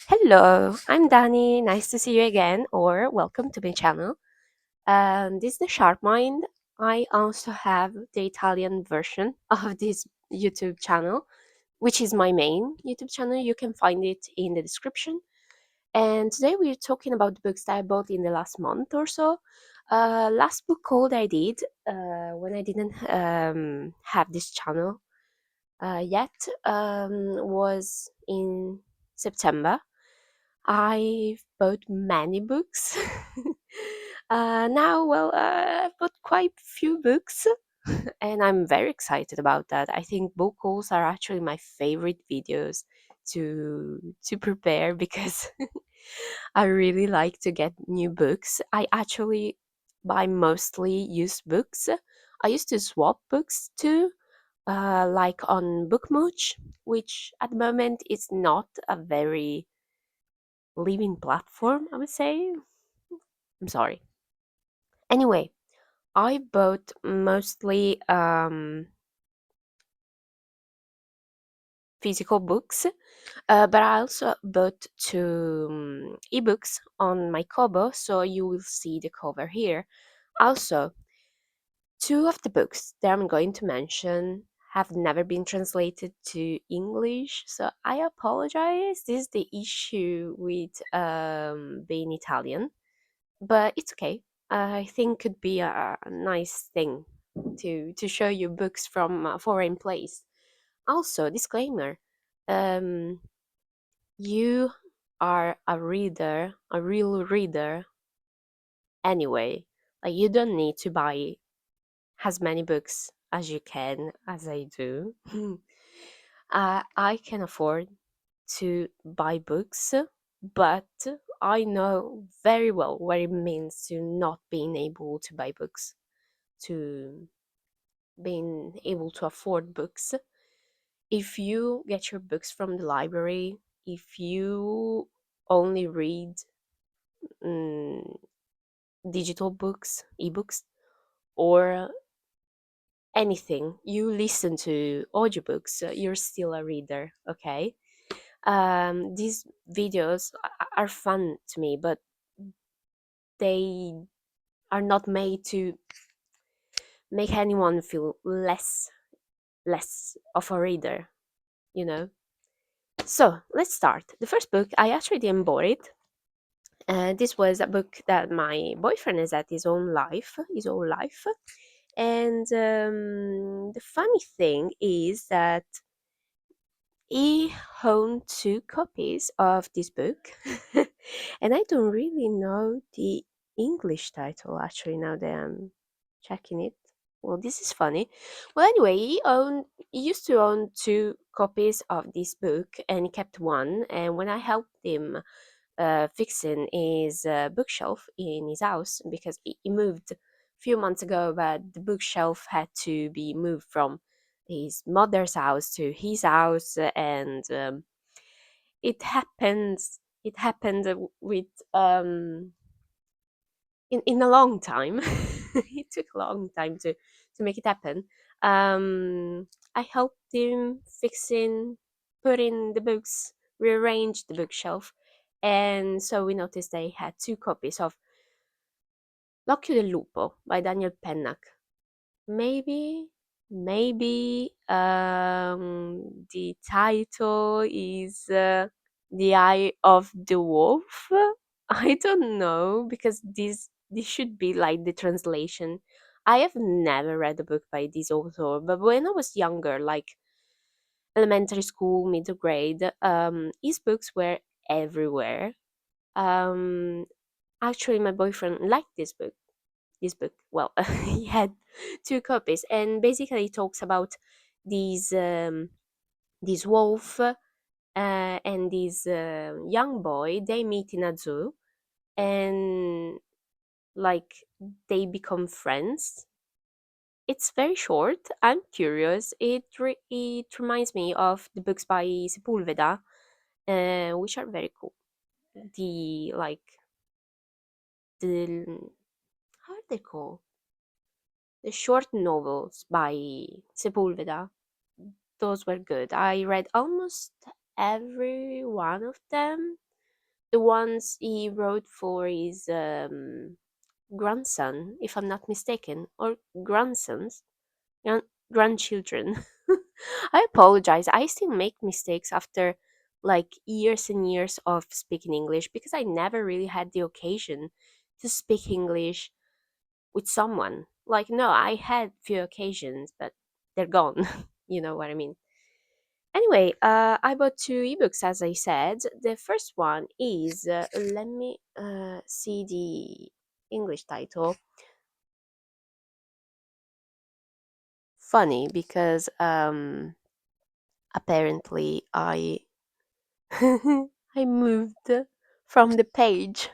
Hello, I'm Dani. Nice to see you again, or welcome to my channel. This is the Sharp Mind. I also have the Italian version of this YouTube channel, which is my main YouTube channel. You can find it in the description. And today we're talking about the books that I bought in the last month or so. Last book haul I did when I didn't have this channel yet was in September. I bought many books. I've bought quite few books, and I'm very excited about that. I think book hauls are actually my favorite videos to prepare because I really like to get new books. I actually buy mostly used books. I used to swap books too, like on Bookmooch, which at the moment is not a very living platform, I would say. I'm sorry. Anyway, I bought mostly physical books, but I also bought two ebooks on my Kobo, so you will see the cover here. Also, two of the books that I'm going to mention have never been translated to English, so I apologize. This is the issue with being Italian, but it's okay. I think could be a nice thing to show you books from a foreign place. Also, disclaimer: um, you are a reader, a real reader anyway. Like you don't need to buy as many books as you can, as I do. I can afford to buy books, but I know very well what it means to not being able to buy books, to being able to afford books. If you get your books from the library, if you only read mm, digital books, ebooks, or anything, you listen to audiobooks, you're still a reader, okay? These videos are fun to me, but they are not made to make anyone feel less of a reader, you know. So let's start. The first book I actually didn't bought it. This was a book that my boyfriend has had his whole life. And the funny thing is that he owned two copies of this book, and I don't really know the English title actually now that I'm checking it. Well, this is funny. Well, anyway, he used to own two copies of this book, and he kept one. And when I helped him fixing his bookshelf in his house, because he moved a few months ago, but the bookshelf had to be moved from his mother's house to his house, and it happened with in a long time. It took a long time to make it happen. I helped him fixing, putting the books, rearrange the bookshelf, and so we noticed they had two copies of L'occhio del lupo by Daniel Pennac. Maybe the title is The Eye of the Wolf. I don't know, because this should be like the translation. I have never read a book by this author, but when I was younger, like elementary school, middle grade, his books were everywhere. Um, Actually, my boyfriend liked this book. Well, he had two copies, and basically it talks about these this wolf and this young boy. They meet in a zoo, and like they become friends. It's very short. I'm curious. It reminds me of the books by Sepulveda, which are very cool. The like the how are they called? The short novels by Sepulveda. Those were good. I read almost every one of them. the ones he wrote for his grandson, if I'm not mistaken, or grandsons, gran- grandchildren. I apologize. I still make mistakes after like years and years of speaking English because I never really had the occasion to speak English with someone. Like, no, I had few occasions, but they're gone. You know what I mean? Anyway, I bought two ebooks, as I said. The first one is, let me see the English title. Funny because apparently I moved from the page.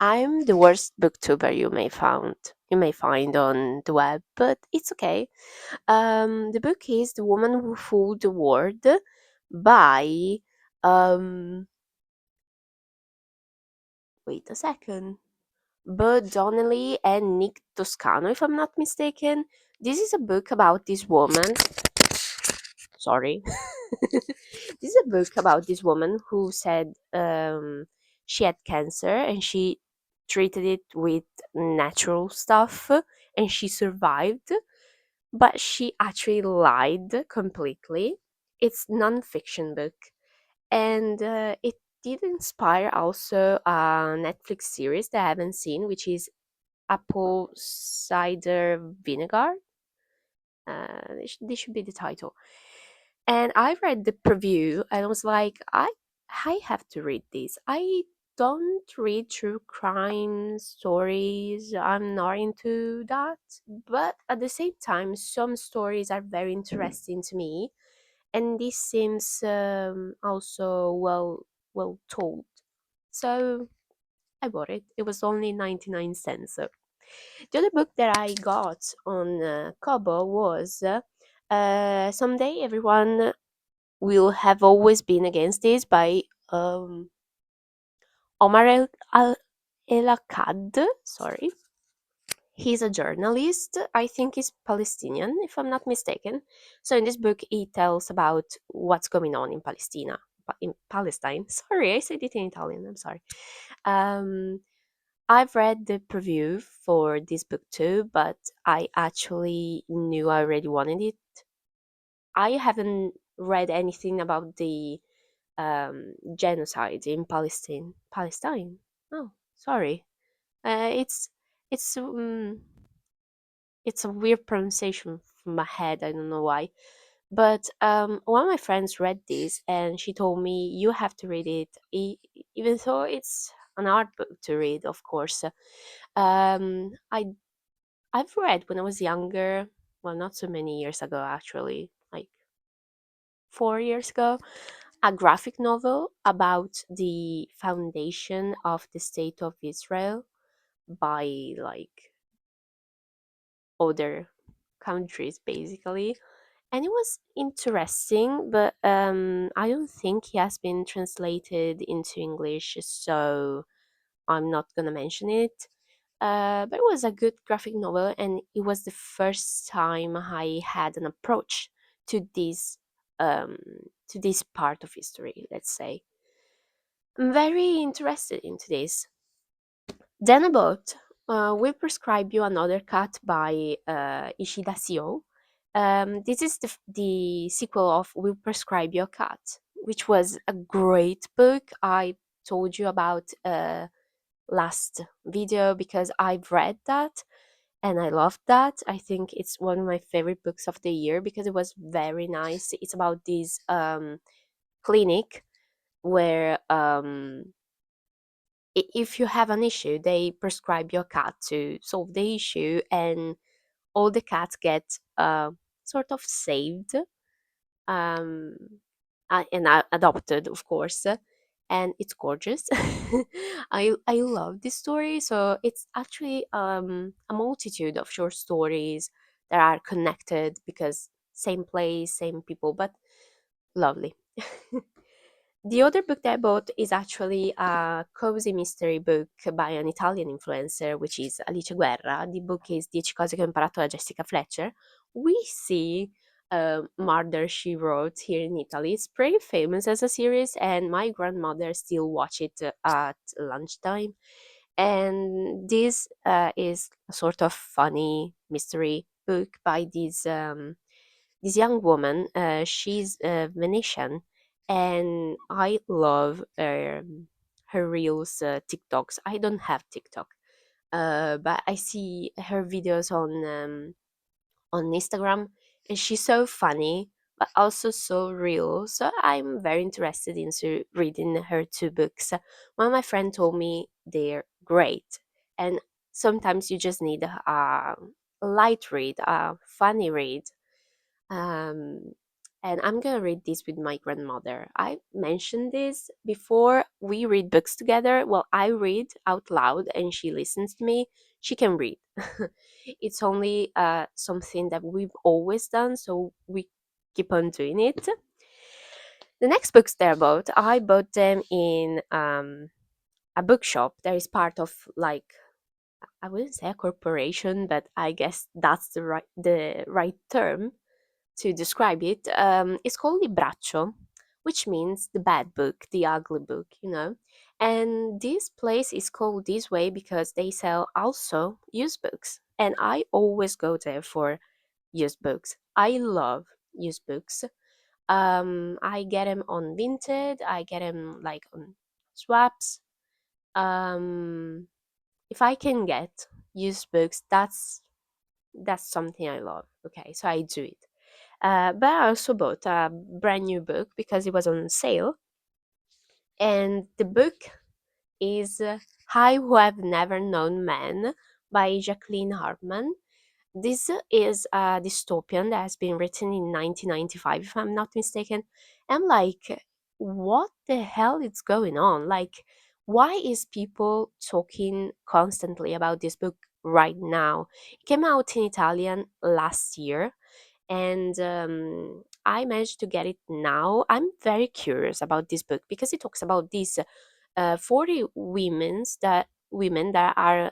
I'm the worst booktuber you may find on the web, but it's okay. The book is The Woman Who Fooled the World by um wait a second. Bud Donnelly and Nick Toscano, if I'm not mistaken. This is a book about this woman. Sorry. This is a book about this woman who said she had cancer and she treated it with natural stuff and she survived, but she actually lied completely. It's non-fiction book, and it did inspire also a Netflix series that I haven't seen, which is Apple Cider Vinegar. This should be the title. And I read the preview and I was like, I have to read this. I don't read true crime stories. I'm not into that. But at the same time, some stories are very interesting to me, and this seems also well told. So I bought it. It was only 99 cents. So the other book that I got on Kobo was Someday Everyone Will Have Always Been Against This by um, Omar El Akkad. Sorry. He's a journalist. I think he's Palestinian, if I'm not mistaken. So in this book, he tells about what's going on in in Palestine. Sorry, I said it in Italian. I'm sorry. Um, I've read the preview for this book too, but I actually knew I already wanted it. I haven't read anything about the genocide in Palestine. Palestine? Oh, sorry. It's it's it's a weird pronunciation from my head. I don't know why. But one of my friends read this, and she told me you have to read it, even though it's an art book to read, of course. Um, I I've read when I was younger. Well, not so many years ago, actually, like 4 years ago, a graphic novel about the foundation of the state of Israel by like other countries, basically. And it was interesting, but I don't think he has been translated into English, so I'm not gonna mention it. But it was a good graphic novel, and it was the first time I had an approach to um, this part of history. Let's say I'm very interested into this. Then about Will Prescribe You Another Cat by Ishida Seo. This is the sequel of Will Prescribe You a Cat, which was a great book. I told you about last video because I've read that and I loved that. I think it's one of my favorite books of the year because it was very nice. It's about this clinic where if you have an issue, they prescribe your cat to solve the issue, and all the cats get sort of saved um, and adopted, of course. And it's gorgeous. I love this story. So it's actually a multitude of short stories that are connected because same place, same people, but lovely. The other book that I bought is actually a cozy mystery book by an Italian influencer, which is Alice Guerra. The book is 10 cose che ho imparato da Jessica Fletcher. We see Murder She Wrote here in Italy. It's pretty famous as a series, and my grandmother still watch it at lunchtime. And this is a sort of funny mystery book by this young woman. She's Venetian, and I love her reels, TikToks. I don't have TikTok, but I see her videos on Instagram, and she's so funny but also so real. So I'm very interested into reading her two books. One of my friend told me they're great, and sometimes you just need a light read, a funny read. Um, and I'm gonna read this with my grandmother. I mentioned this before. We read books together. Well, I read out loud and she listens to me. She can read. It's only something that we've always done, so we keep on doing it. The next books that I bought them in a bookshop that is part of, like, I wouldn't say a corporation, but I guess that's the right term to describe it. It's called Libraccio, which means the bad book, the ugly book, you know. And this place is called this way because they sell also used books. And I always go there for used books. I love used books. I get them on Vinted, I get them like on Swaps. Um, if I can get used books, that's something I love. Okay, so I do it. But I also bought a brand new book because it was on sale. And the book is I Who Have Never Known Men by Jacqueline Hartman. This is a dystopian that has been written in 1995, if I'm not mistaken. I'm like, what the hell is going on? Like, why is people talking constantly about this book right now? It came out in Italian last year, and I managed to get it now. I'm very curious about this book because it talks about these 40 women that are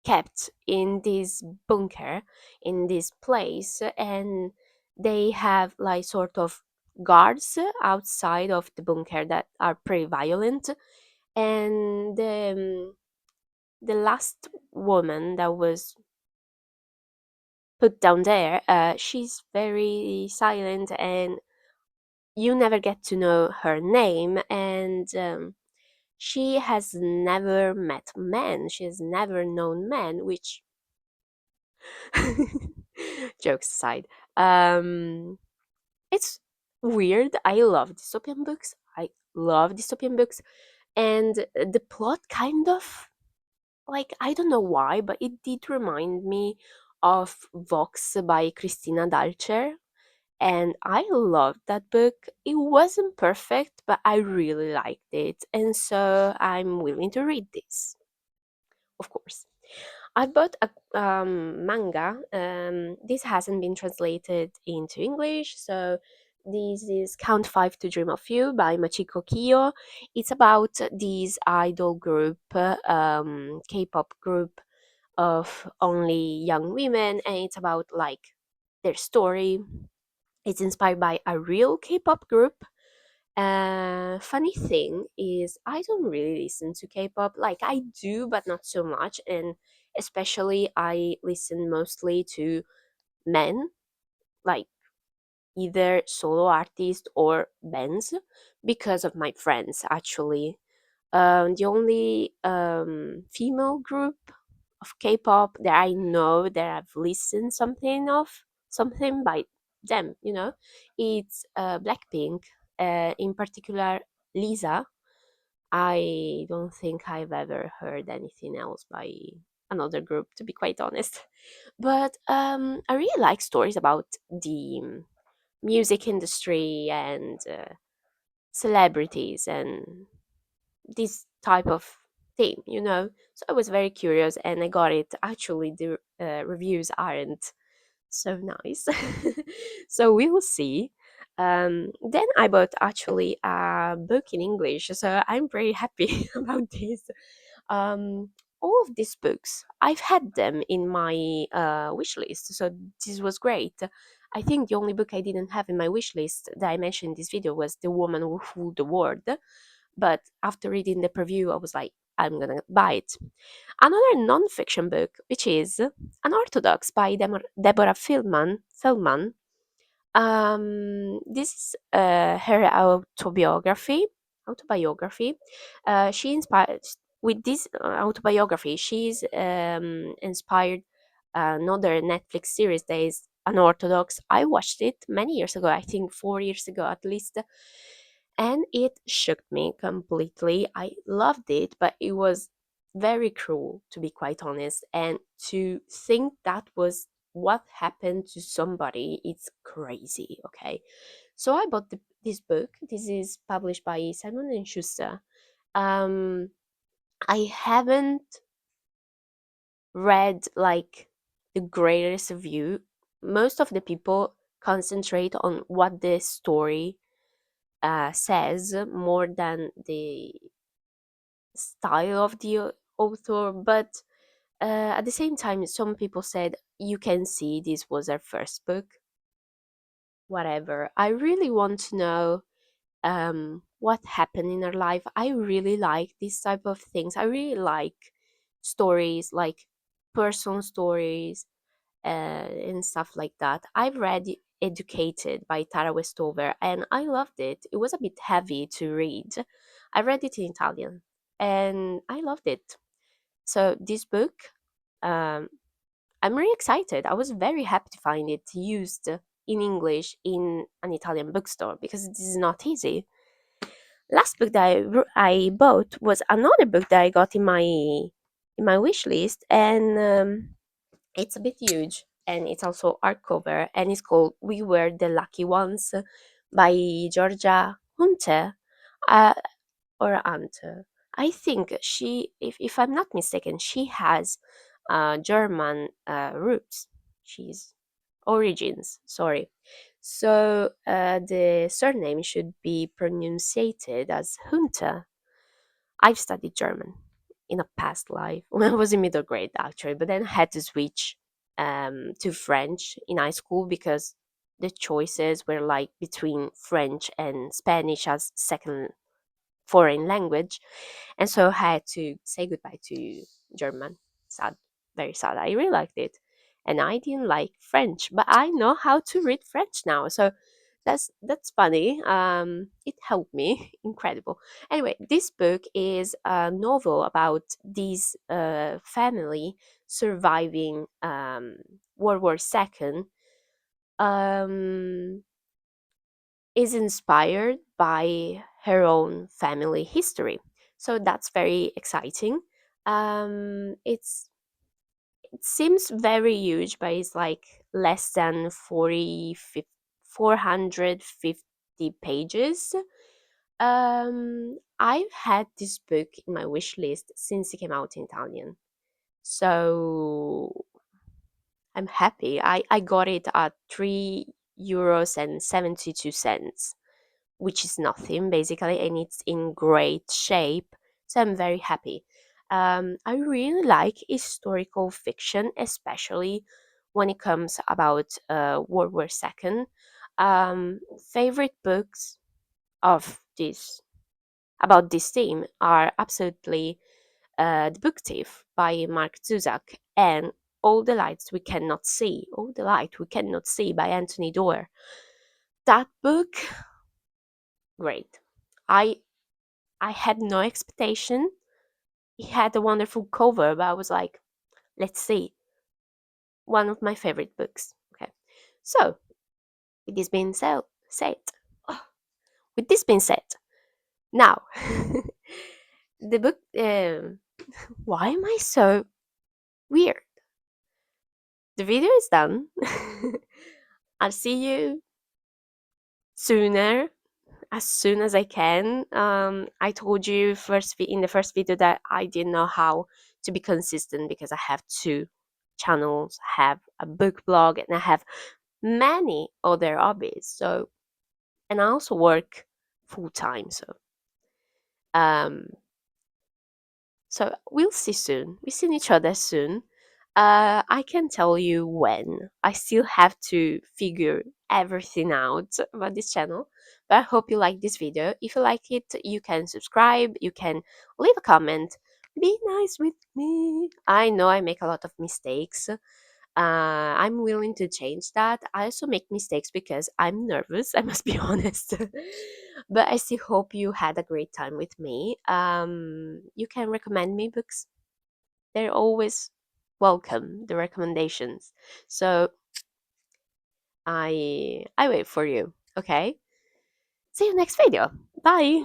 kept in this bunker, in this place, and they have like sort of guards outside of the bunker that are pretty violent. And the last woman that was put down there, she's very silent, and you never get to know her name. And she has never met men, she has never known men, which jokes aside, um it's weird. I love dystopian books, and the plot kind of, like, I don't know why, but it did remind me of Vox by Christina Dalcher, and I loved that book. It wasn't perfect, but I really liked it, and so I'm willing to read this, of course. I bought a manga. This hasn't been translated into English, so this is Count Five to Dream of You by Machiko Kiyo. It's about this idol group, K-pop group of only young women, and it's about like their story. It's inspired by a real K-pop group. Funny thing is, I don't really listen to K-pop. Like, I do, but not so much. And especially, I listen mostly to men, like either solo artists or bands, because of my friends. Actually, the only female group of K-pop that I know that I've listened something by them, it's Blackpink, in particular Lisa. I don't think I've ever heard anything else by another group, to be quite honest. But I really like stories about the music industry and celebrities and this type of thing. So I was very curious and I got it. Actually, the reviews aren't so nice. So we will see. Then I bought actually a book in English, so I'm very happy about this. all of these books, I've had them in my wish list, so this was great. I think the only book I didn't have in my wish list that I mentioned in this video was The Woman Who Fooled the World, but after reading the preview, I was like, I'm gonna buy it. Another non-fiction book, which is Unorthodox by Deborah Feldman. This is her autobiography. She inspired with this autobiography. She's inspired another Netflix series that is Unorthodox. I watched it many years ago. I think 4 years ago at least, and it shook me completely. I loved it, but it was very cruel, to be quite honest. And to think that was what happened to somebody, it's crazy. Okay, so I bought this book. This is published by Simon and Schuster. Um, I haven't read like the greatest review. Most of the people concentrate on what the story says more than the style of the author, but at the same time, some people said you can see this was her first book. Whatever. I really want to know what happened in her life. I really like this type of things. I really like stories, like personal stories and stuff like that. I've read Educated by Tara Westover and I loved it. It was a bit heavy to read. I read it in Italian and I loved it. So this book, um, I'm really excited. I was very happy to find it used in English in an Italian bookstore because this is not easy. Last book that I bought was another book that I got in my wish list, and it's a bit huge, and it's also hardcover, and it's called "We Were the Lucky Ones" by Georgia Hunter, uh, or Hunter. I think she, if I'm not mistaken, she has German roots. She's origins. Sorry. So the surname should be pronunciated as Hunter. I've studied German in a past life when I was in middle grade, actually, but then I had to switch to French in high school because the choices were like between French and Spanish as second foreign language, and so I had to say goodbye to German. Sad, very sad. I really liked it, and I didn't like French, but I know how to read French now. So that's funny. It helped me. Incredible. Anyway, this book is a novel about this family surviving World War II. Um, is inspired by her own family history. So that's very exciting. It seems very huge, but it's like less than 450 pages. I've had this book in my wish list since it came out in Italian. So I'm happy. I got it at €3 and 72 cents, which is nothing basically, and it's in great shape. So I'm very happy. I really like historical fiction, especially when it comes about World War II. Favorite books of this about this theme are absolutely The Book Thief by Mark Zuzak and All the Light We Cannot See by Anthony Doerr. That book, great. I I had no expectation. It had a wonderful cover, but I was like, let's see. One of my favorite books. Okay. So, with this being said, with this being said, now, the book, why am I so weird? The video is done. I'll see you sooner, as soon as I can. I told you in the first video that I didn't know how to be consistent because I have two channels, have a book blog, and I have many other hobbies. So, and I also work full time. So, um, So we'll see soon. We see each other soon. I can tell you when. I still have to figure everything out about this channel. But I hope you like this video. If you like it, you can subscribe, you can leave a comment. Be nice with me. I know I make a lot of mistakes. I'm willing to change that. I also make mistakes because I'm nervous, I must be honest. But I still hope you had a great time with me. You can recommend me books. They're always welcome, the recommendations. So I wait for you. Okay? See you next video. Bye.